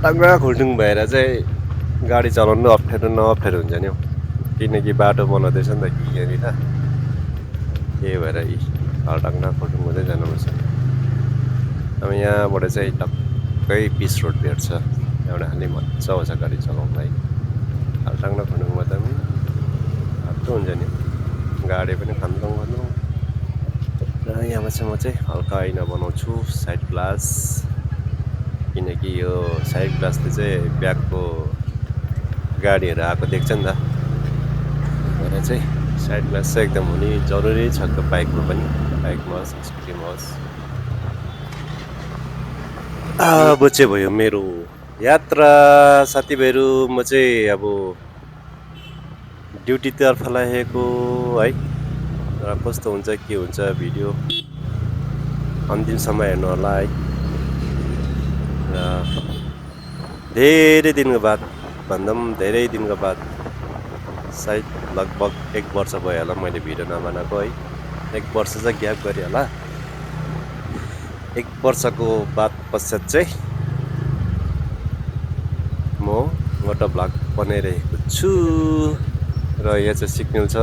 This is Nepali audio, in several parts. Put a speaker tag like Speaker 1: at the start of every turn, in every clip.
Speaker 1: टाङ्गा खुल्टुङ भएर चाहिँ गाडी चलाउनु अप्ठ्यारो हुन्छ नि हौ। किनकि बाटो बनाउँदैछ नि त कि यहाँनिर, त्यही भएर टाङ्गा खुल्टुङ हुँदै जानुपर्छ। अब यहाँबाट चाहिँ टक्कै पिच रोड भेट्छ, त्यहाँबाट खालि मजा आउँछ गाडी चलाउनुलाई। टाङ्गा खुल्टुङमा त हत्तु हुन्छ नि, गाडी पनि खन्दङ खन्दङ। र यहाँमा चाहिँ म चाहिँ हल्का ऐना बनाउँछु, साइड ग्लास, किनकि यो साइड ग्लासले चाहिँ ब्याकको गाडीहरू आएको देख्छ नि त, भएर चाहिँ साइड ग्लास चाहिँ एकदम हुने जरुरी छ बाइकमा पनि, बाइकमा होस् स्कुटीमा होस्। अब चाहिँ भयो मेरो यात्रा साथीभाइहरू। म चाहिँ अब ड्युटीतर्फ लागेको है, र कस्तो हुन्छ के हुन्छ भिडियो अन्तिमसम्म हेर्नु होला है। र धेरै दिनको बाद भन्दा पनि धेरै दिनको बाद, सायद लगभग 1 वर्ष भयो होला मैले भिडियो नबनाएको है। 1 वर्ष चाहिँ ग्याप गरेँ होला। 1 वर्षको बाद पश्चात चाहिँ म मोटो भ्लग बनाइरहेको छु। र यहाँ चाहिँ सिग्नल छ,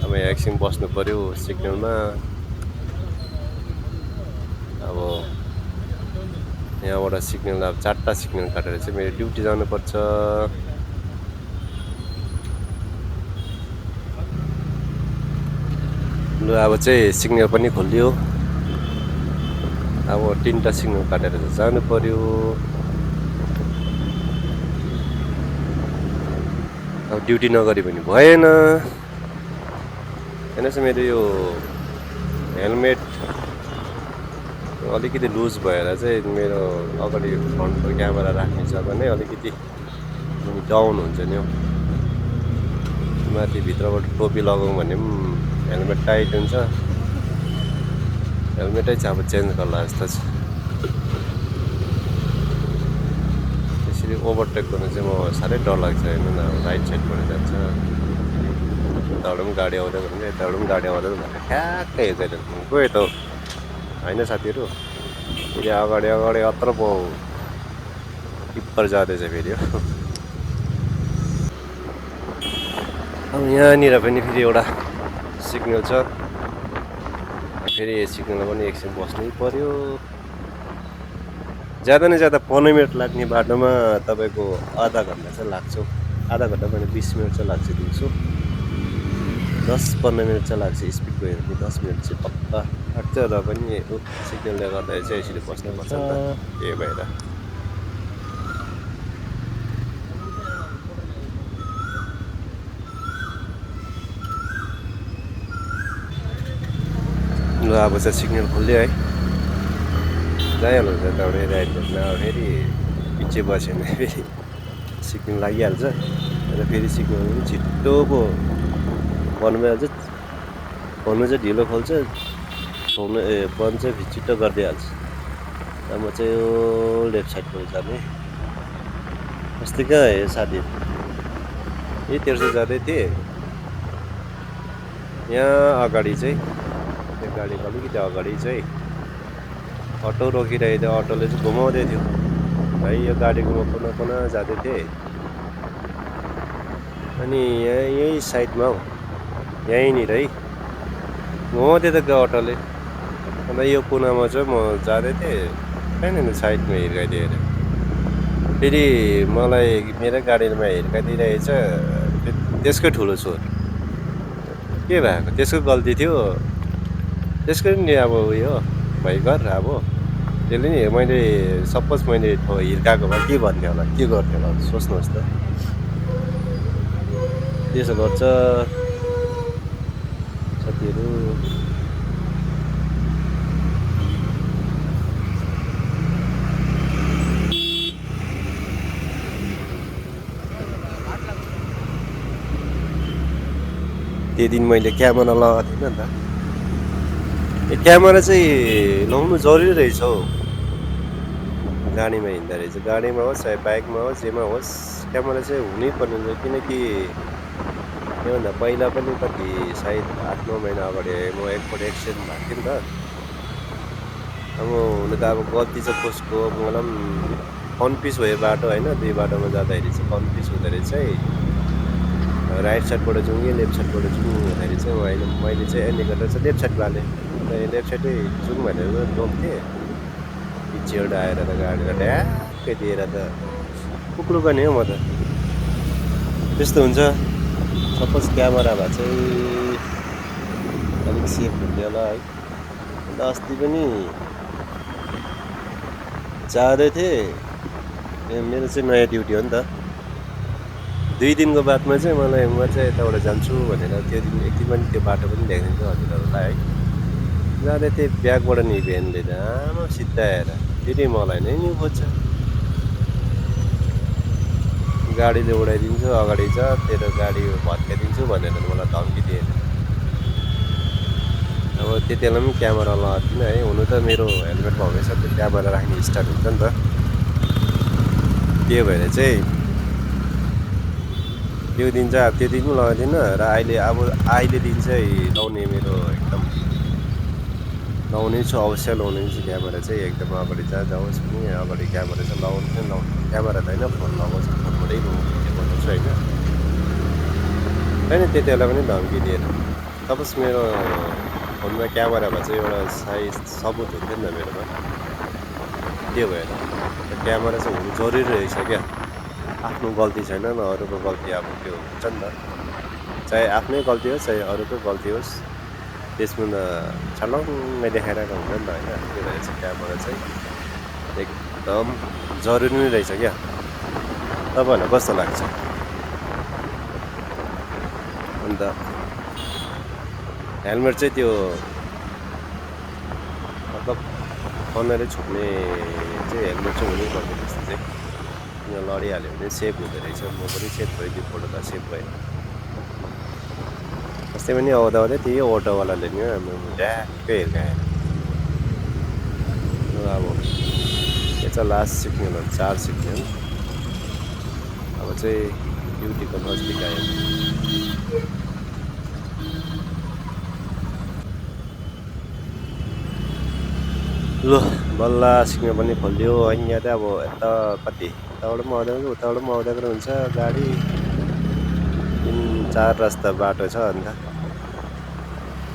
Speaker 1: अब यहाँ एकछिन बस्नु पऱ्यो सिग्नलमा। अब यहाँबाट सिग्नल, अब 4टा सिग्नल काटेर चाहिँ मेरो ड्युटी जानुपर्छ। ल अब चाहिँ सिग्नल पनि खोलियो, अब 3टा सिग्नल काटेर चाहिँ जानु पर्यो। अब ड्युटी नगरी पनि भएन। हेर्नुहोस् मेरो यो हेलमेट अलिकति लुज भएर चाहिँ मेरो अगाडि फ्रन्टको क्यामेरा राख्ने जग्गा नै अलिकति डाउन हुन्छ नि हौ। माथि भित्रबाट टोपी लगाउँ भने पनि हेलमेट टाइट हुन्छ, हेलमेटै चाहिँ अब चेन्ज गर्ला जस्तो छ। त्यसरी ओभरटेक गर्नु चाहिँ म साह्रै डर लाग्छ। हेर्नु न, राइट साइडबाट जान्छ, यताबाट पनि गाडी आउँदै भने यताबाट पनि गाडी आउँदै भनेर ठ्याक्कै हेर्दैन गयो त होइन साथीहरू। फेरि अगाडि अत्र पो टिप्पर जाँदैछ फेरि हो। अब यहाँनिर पनि फेरि एउटा सिग्नल छ, फेरि सिग्नलमा पनि एकछिन बस्नै पर्यो। ज्यादा न ज्यादा 15 मिनट लाग्ने बाटोमा तपाईँको आधा घन्टा चाहिँ लाग्छ। आधा घन्टा पनि 20 मिनट चाहिँ लाग्छ दिउँसो। 10-15 मिनट चाहिँ लाग्छ स्पिड गयो भने, 10 मिनट चाहिँ पक्का लाग्छ। र पनि सिग्नलले गर्दाखेरि चाहिँ यसरी बस्नुपर्छ नि त, त्यही भएर। ल अब चाहिँ सिग्नल खोल्यो है, जाइहाल्नु हुन्छ त्यहाँबाट राइट भेट्न। अब फेरि पछि बस्यो भने फेरि सिग्नल लागिहाल्छ, र फेरि सिग्नल पनि छिट्टो पो भन्नु भइहाल्छ। भन्नु चाहिँ ढिलो खोल्छ, छोड्नु बन्द चाहिँ छिट्टो गरिदिइहाल्छ। र म चाहिँ यो लेफ्ट साइडबाट जाने। अस्ति कहाँ है साथी, यही तेर्सो जाँदै थिएँ। यहाँ अगाडि चाहिँ त्यो गाडीको अलिकति अगाडि चाहिँ अटो रोकिरहेको थियो, अटोले चाहिँ घुमाउँदै थियो है। यो गाडीको म कुना जाँदै थिएँ, अनि यही साइडमा हौ, यहीँनिर है घुमाउँदै थियो अटोले। अन्त यो कुनामा चाहिँ म जाँदै थिएँ, कहाँनिर साइडमा हिर्काइदिएर फेरि मलाई मेरो गाडीमा हिर्काइदिइरहेछ। त्यसकै ठुलो छोर के भएको, त्यसको गल्ती थियो, त्यसको नि अब उयो भइगर। अब त्यसले नि मैले सपोज मैले हिर्काएको भए के भन्थ्यो होला, के गर्थ्यो होला सोच्नुहोस् त। त्यसो गर्छ साथीहरू। त्यो दिन मैले क्यामेरा लगाएको थिइनँ नि त। यो क्यामेरा चाहिँ लाउनु जरुरी रहेछ हौ, गाडीमा हिँड्दा रहेछ। गाडीमा होस् चाहे बाइकमा होस्, जेमा होस्, क्यामेरा चाहिँ हुनै पर्ने रहेछ। किनकि योभन्दा पहिला पनि कति सायद 8-9 महिना अगाडि म एकपल्ट एक्सिडेन्ट भएको थियो नि त। अब हुनु त अब गल्ती चाहिँ कसको, मलाई पनि कन्फ्युज भयो बाटो होइन, दुई बाटोमा जाँदाखेरि चाहिँ कन्फ्युज हुँदाखेरि चाहिँ राइट साइडबाट जाउँ कि लेफ्ट साइडबाट जाउँ भन्दाखेरि चाहिँ मैले चाहिँ यसले गर्दा चाहिँ लेफ्ट साइड बालेँ। अन्त लेफ्ट साइडै जाउँ भनेर रोक्थेँ, पछिबाट आएर त गाडीलाई ढ्याक्कै दिएर त कुक्लु गर्ने हो म त। त्यस्तो हुन्छ। सपोज क्यामेरा भए चाहिँ अलिक सेफ हुन्थ्यो होला है। अन्त अस्ति पनि जाँदै थिएँ, मेरो चाहिँ नयाँ ड्युटी हो नि त। 2 दिनको बादमा चाहिँ म चाहिँ यताबाट जान्छु भनेर त्यो दिन एक दिन पनि त्यो बाटो पनि ल्याइदिन्छु हजुरहरूलाई है। जाँदै थिएँ, ब्यागबाट नि भ्यानले आमा सिद्धाएर फेरि मलाई नै नि खोज्छ। गाडीले उडाइदिन्छु, अगाडि छ तेरो गाडी भत्काइदिन्छु भनेर मलाई धम्की दिए। अब त्यति बेला पनि क्यामेरा लगाएको थिइनँ है। हुनु त मेरो हेलमेटमा हमेसा त्यो क्यामेरा राख्ने स्टार्ट हुन्छ नि त। त्यो भएर चाहिँ त्यो दिन चाहिँ त्यो दिन पनि लगाएको थिइनँ र अहिले दिन चाहिँ लाउने मेरो एकदम लाउने छु, अवश्य लाउने छु क्यामेरा चाहिँ एकदम। अगाडि जहाँ जाओस् पनि अगाडि क्यामेरा चाहिँ लगाउनु चाहिँ लाउनु। क्यामेरा त होइन, फोन लगाउँछु, फोनबाटै भिडियो बनाउँछु होइन। होइन त्यति बेला पनि धम्की दिएर। सपोज मेरो फोनमा क्यामेरा भए चाहिँ एउटा साइज सबुत हुन्थ्यो नि त मेरोमा। त्यो भएर क्यामेरा चाहिँ हुनु जरुरी रहेछ क्या। आफ्नो गल्ती छैन न, अरूको गल्ती अब त्यो हुन्छ नि त। चाहे आफ्नै गल्ती होस् चाहे अरूको गल्ती होस्, त्यसमा त छलङ्गै देखाइरहेको हुन्छ नि त होइन। त्यो भएर चाहिँ क्यामेरा चाहिँ एकदम जरुरी नै रहेछ क्या। तपाईँहरूलाई कस्तो लाग्छ? अन्त हेलमेट चाहिँ त्यो मतलब कन्नरै छोप्ने चाहिँ हेलमेट चाहिँ हुनै पर्ने जस्तो चाहिँ। यहाँ लडिहाल्यो भने सेफ हुँदो रहेछ। म पनि सेफ भइदियो, फोटो त सेफ भयो। अस्ति पनि आउँदा त्यही अटोवालाले नि ड्याक्कै हिर्काएर। अब यो चाहिँ लास्ट सिग्नल हो, 4 सिग्नल। अब चाहिँ ड्युटीको नजिक आयो। ल बल्ल सिग्नल पनि खोलिदियो होइन। यहाँ चाहिँ अब यता कति यताबाट पनि आउँदा उताबाट पनि आउँदा हुन्छ गाडी। 3-4 रास्ता बाटो छ। अन्त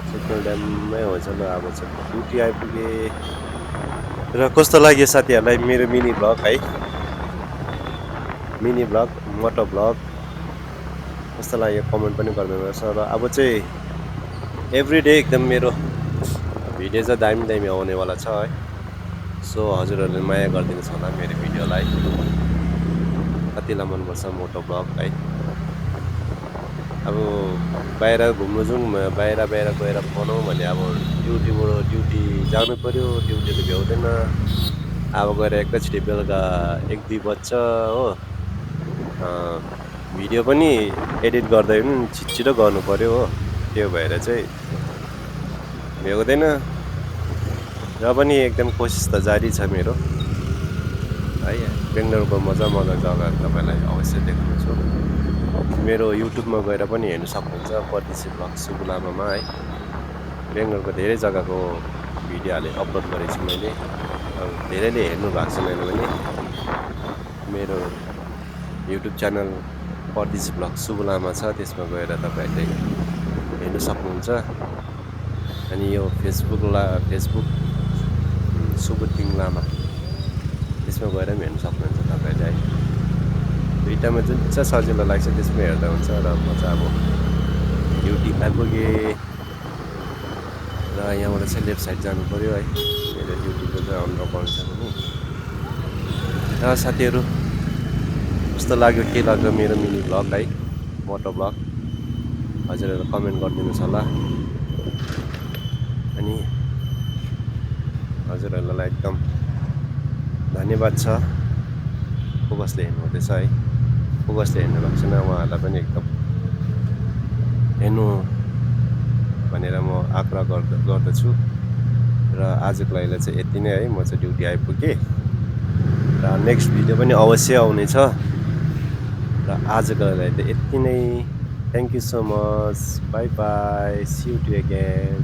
Speaker 1: सिग्नल ड्याममै हुन्छ। ल अब चाहिँ ड्युटी आइपुगे। र कस्तो लाग्यो साथीहरूलाई मेरो मिनी भ्लग है, मिनी भ्लग मोटो भ्लग कस्तो लाग्यो कमेन्ट पनि गरिदिनुहोस्। र अब चाहिँ एभ्रिडे एकदम मेरो भिडियो चाहिँ दामी आउनेवाला छ है। सो हजुरहरूले माया गरिदिनुहोस् होला मेरो भिडियोलाई। कतिलाई मनपर्छ मोटो भ्लग है। अब बाहिर घुम्नु जाउँ, बाहिर गएर बनाउँ भने अब ड्युटी जानु पऱ्यो, ड्युटी त भ्याउँदैन। अब गएर एकैचोटि बेलुका 1-2 बज्छ हो। भिडियो पनि एडिट गर्दै पनि छिटो गर्नु पऱ्यो हो। त्यो भएर चाहिँ भ्याउँदैन। र पनि एकदम कोसिस त जारी छ मेरो है। बेङ्गलोरको मजा जग्गाहरू तपाईँलाई अवश्य देखाउँछु। मेरो युट्युबमा गएर पनि हेर्नु सक्नुहुन्छ, परदेशी भ्लग सुबु लामामा है। बेङ्गलोरको धेरै जग्गाको भिडियोहरूले अपलोड गरेको छु मैले। धेरैले हेर्नु भएको छैन भने मेरो युट्युब च्यानल परदेशी भ्लग सुबु लामा छ, त्यसमा गएर तपाईँहरूले हेर्नु सक्नुहुन्छ। अनि यो फेसबुक सुबुथिङ लामा, त्यसमा गएर पनि हेर्नु सक्नुहुन्छ तपाईँहरूले है। दुइटामा जुन चाहिँ सजिलो लाग्छ त्यसमा हेर्दा हुन्छ। र म चाहिँ अब ड्युटी आइपुगेँ र यहाँबाट चाहिँ लेफ्ट साइड जानु पऱ्यो है। मेरो ड्युटीको चाहिँ अन्डर छ पनि। र साथीहरू कस्तो लाग्यो के लाग्यो मेरो मिनी भ्लग है, मोटो भ्लग, हजुरहरू कमेन्ट गरिदिनुहोस् होला। अनि हजुरहरूलाई एकदम धन्यवाद छ को कसले हेर्नुहुँदैछ है। को कसले हेर्नु भएको छैन उहाँहरूलाई पनि एकदम हेर्नु भनेर म आग्रह गर्दछु। र आजको लागि चाहिँ यति नै है। म चाहिँ ड्युटी आइपुगेँ र नेक्स्ट भिडियो पनि अवश्य आउनेछ। र आजको लागि त यति नै। Thank you so much, bye bye, see you to again.